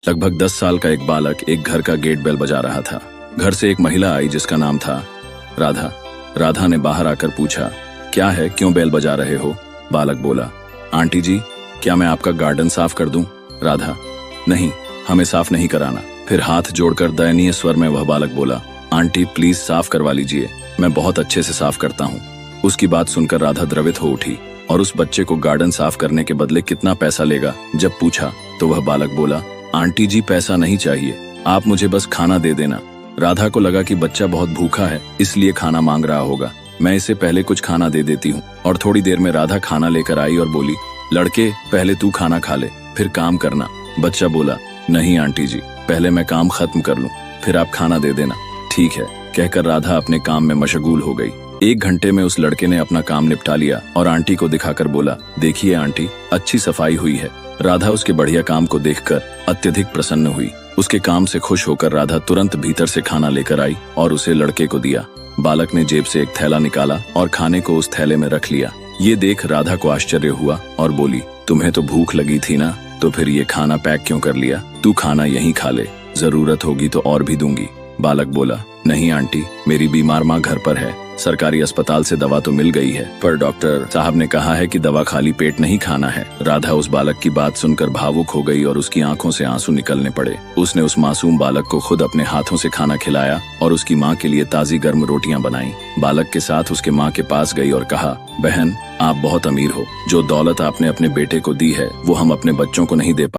लगभग 10 साल का एक बालक एक घर का गेट बेल बजा रहा था। घर से एक महिला आई जिसका नाम था राधा। राधा ने बाहर आकर पूछा, क्या है, क्यों बेल बजा रहे हो? बालक बोला, आंटी जी, क्या मैं आपका गार्डन साफ कर दूं? राधा, नहीं, हमें साफ नहीं कराना। फिर हाथ जोड़कर दयनीय स्वर में वह बालक बोला, आंटी प्लीज साफ करवा लीजिए, मैं बहुत अच्छे से साफ करता हूँ। उसकी बात सुनकर राधा द्रवित हो उठी और उस बच्चे को गार्डन साफ करने के बदले कितना पैसा लेगा जब पूछा तो वह बालक बोला, आंटी जी पैसा नहीं चाहिए, आप मुझे बस खाना दे देना। राधा को लगा कि बच्चा बहुत भूखा है इसलिए खाना मांग रहा होगा, मैं इसे पहले कुछ खाना दे देती हूँ। और थोड़ी देर में राधा खाना लेकर आई और बोली, लड़के पहले तू खाना खा ले फिर काम करना। बच्चा बोला, नहीं आंटी जी, पहले मैं काम खत्म कर लूँ फिर आप खाना दे देना। ठीक है, कहकर राधा अपने काम में मशगूल हो गई। 1 घंटे में उस लड़के ने अपना काम निपटा लिया और आंटी को दिखाकर बोला, देखिए आंटी, अच्छी सफाई हुई है। राधा उसके बढ़िया काम को देखकर अत्यधिक प्रसन्न हुई। उसके काम से खुश होकर राधा तुरंत भीतर से खाना लेकर आई और उसे लड़के को दिया। बालक ने जेब से एक थैला निकाला और खाने को उस थैले में रख लिया। ये देख राधा को आश्चर्य हुआ और बोली, तुम्हें तो भूख लगी थी ना, तो फिर ये खाना पैक क्यों कर लिया? तू खाना यहीं खा ले, जरूरत होगी तो और भी दूंगी। बालक बोला, नहीं आंटी, मेरी बीमार माँ घर पर है, सरकारी अस्पताल से दवा तो मिल गई है, पर डॉक्टर साहब ने कहा है कि दवा खाली पेट नहीं खाना है। राधा उस बालक की बात सुनकर भावुक हो गई और उसकी आंखों से आंसू निकलने पड़े। उसने उस मासूम बालक को खुद अपने हाथों से खाना खिलाया और उसकी माँ के लिए ताजी गर्म रोटियां बनाई। बालक के साथ उसके माँ के पास गई और कहा, बहन, आप बहुत अमीर हो, जो दौलत आपने अपने बेटे को दी है वो हम अपने बच्चों को नहीं दे पा